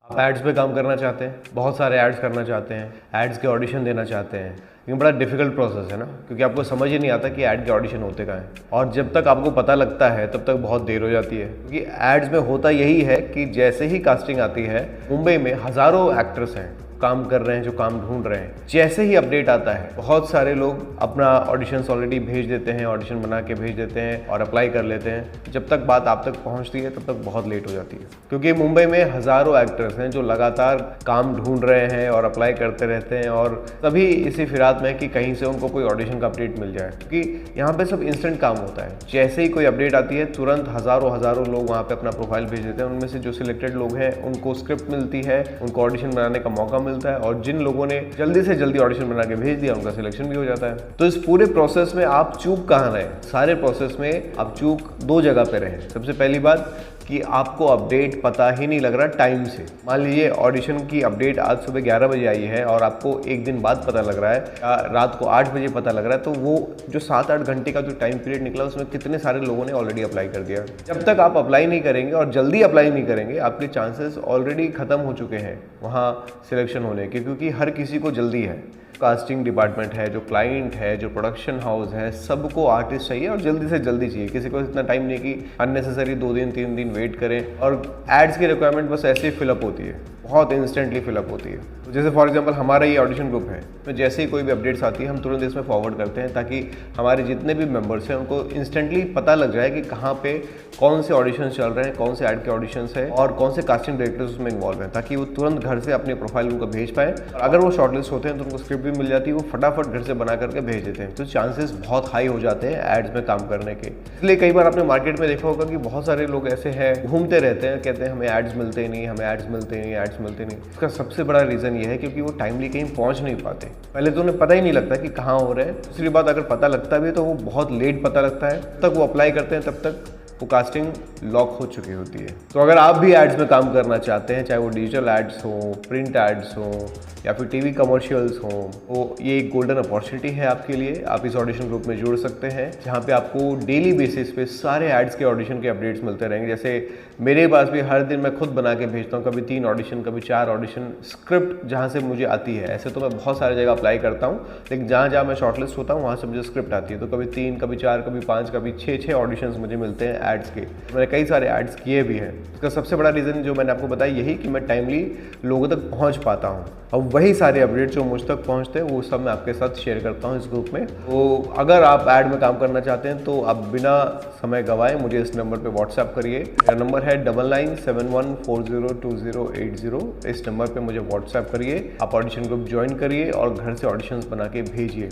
आप एड्स पे काम करना चाहते हैं, बहुत सारे एड्स करना चाहते हैं, एड्स के ऑडिशन देना चाहते हैं, लेकिन बड़ा डिफिकल्ट प्रोसेस है ना, क्योंकि आपको समझ ही नहीं आता कि ऐड के ऑडिशन होते कहाँ हैं। और जब तक आपको पता लगता है तब तक बहुत देर हो जाती है, क्योंकि एड्स में होता यही है कि जैसे ही कास्टिंग आती है, मुंबई में हज़ारों एक्टर्स हैं काम कर रहे हैं, जो काम ढूंढ रहे हैं। जैसे ही अपडेट आता है, बहुत सारे लोग अपना ऑडिशंस ऑलरेडी भेज देते हैं, ऑडिशन बना के भेज देते हैं और अप्लाई कर लेते हैं। जब तक बात आप तक पहुंचती है तब तक बहुत लेट हो जाती है, क्योंकि मुंबई में हज़ारों एक्टर्स हैं जो लगातार काम ढूंढ रहे हैं और अप्लाई करते रहते हैं, और सभी इसी फिरात में कि कहीं से उनको कोई ऑडिशन का अपडेट मिल जाए, क्योंकि यहाँ पे सब इंस्टेंट काम होता है। जैसे ही कोई अपडेट आती है, तुरंत हज़ारों लोग वहाँ पे अपना प्रोफाइल भेज देते हैं। उनमें से जो सिलेक्टेड लोग हैं उनको स्क्रिप्ट मिलती है, उनको ऑडिशन बनाने का मौका मिलता है, और जिन लोगों ने जल्दी से जल्दी ऑडिशन बना के भेज दिया उनका सिलेक्शन भी हो जाता है। तो इस पूरे प्रोसेस में आप चूक कहाँ रहे? सारे प्रोसेस में आप चूक दो जगह पे रहे। सबसे पहली बात कि आपको अपडेट पता ही नहीं लग रहा टाइम से। मान लीजिए ऑडिशन की अपडेट आज सुबह 11 बजे आई है और आपको एक दिन बाद पता लग रहा है, या रात को 8 बजे पता लग रहा है, तो वो जो 7-8 घंटे का जो टाइम पीरियड निकला उसमें कितने सारे लोगों ने ऑलरेडी अप्लाई कर दिया। जब तक आप अप्लाई नहीं करेंगे और जल्दी अप्लाई नहीं करेंगे, आपके चांसेस ऑलरेडी खत्म हो चुके हैं वहाँ सिलेक्शन होने के, क्योंकि हर किसी को जल्दी है। कास्टिंग डिपार्टमेंट है, जो क्लाइंट है, जो प्रोडक्शन हाउस है, सबको आर्टिस्ट चाहिए और जल्दी से जल्दी चाहिए। किसी को इतना टाइम नहीं कि अननेसेसरी 2 दिन 3 दिन वेट करें। और एड्स की रिक्वायरमेंट बस ऐसे ही फिलअप होती है, बहुत इंस्टेंटली फिलअप होती है। तो जैसे फॉर एग्जांपल हमारा ये ऑडिशन ग्रुप है, तो जैसे ही कोई भी अपडेट्स आती है हम तुरंत इसमें फॉरवर्ड करते हैं, ताकि हमारे जितने भी मेंबर्स हैं उनको इंस्टेंटली पता लग जाए कि कहाँ पे कौन से ऑडिशन चल रहे हैं, कौन से ऐड के ऑडिशंस हैं और कौन से कास्टिंग डायरेक्टर्स उसमें इन्वॉल्व हैं, ताकि वो तुरंत घर से अपने प्रोफाइल उनको भेज पाए। और अगर वो शॉर्टलिस्ट होते हैं तो उनको स्क्रिप्ट भी मिल जाती है, वो फटाफट घर से बना करके भेज देते हैं। तो चांसेस बहुत हाई हो जाते हैं एड्स में काम करने के। इसलिए कई बार आपने मार्केट में देखा होगा कि बहुत सारे लोग ऐसे हैं, घूमते रहते हैं, कहते हैं हमें एड्स मिलते ही नहीं, हमें एड्स मिलते नहीं, एड्स मिलते नहीं। इसका सबसे बड़ा रीज़न ये है क्योंकि वो टाइमली कहीं पहुंच नहीं पाते। पहले तो उन्हें पता ही नहीं लगता कि कहाँ हो रहे हैं। दूसरी बात, अगर पता लगता भी है तो वो बहुत लेट पता लगता है। तब तक वो अप्लाई करते हैं तब तक वो कास्टिंग लॉक हो चुकी होती है। तो अगर आप भी एड्स में काम करना चाहते हैं, चाहे वो डिजिटल एड्स हो, प्रिंट एड्स हो, या फिर टीवी कमर्शियल्स हो, तो ये एक गोल्डन अपॉर्चुनिटी है आपके लिए। आप इस ऑडिशन ग्रुप में जुड़ सकते हैं, जहाँ पे आपको डेली बेसिस पे सारे एड्स के ऑडिशन के अपडेट्स मिलते रहेंगे। जैसे मेरे पास भी हर दिन मैं खुद बना के भेजता हूँ, कभी 3 ऑडिशन, कभी 4 ऑडिशन, स्क्रिप्ट जहाँ से मुझे आती है। ऐसे तो मैं बहुत सारी जगह अप्लाई करता हूँ, लेकिन जहाँ जहाँ मैं शॉर्टलिस्ट होता हूँ वहाँ से मुझे स्क्रिप्ट आती है। तो कभी 3, कभी 4, कभी 5, कभी 6 ऑडिशंस मुझे मिलते हैं एड्स के। मैंने कई सारे एड्स किए भी हैं। इसका सबसे बड़ा रीज़न जो मैंने आपको बताया यही कि मैं टाइमली लोगों तक पहुँच पाता हूँ, और वही सारे अपडेट जो मुझ तक पहुँचते हैं वो सब मैं आपके साथ शेयर करता हूँ इस ग्रुप में। तो अगर आप ऐड में काम करना चाहते हैं तो आप बिना समय गंवाए मुझे इस नंबर पे व्हाट्सएप करिए। मेरा नंबर है 9971402080। इस नंबर पे मुझे व्हाट्सएप करिए, आप ऑडिशन ग्रुप ज्वाइन करिए और घर से ऑडिशंस बना के भेजिए।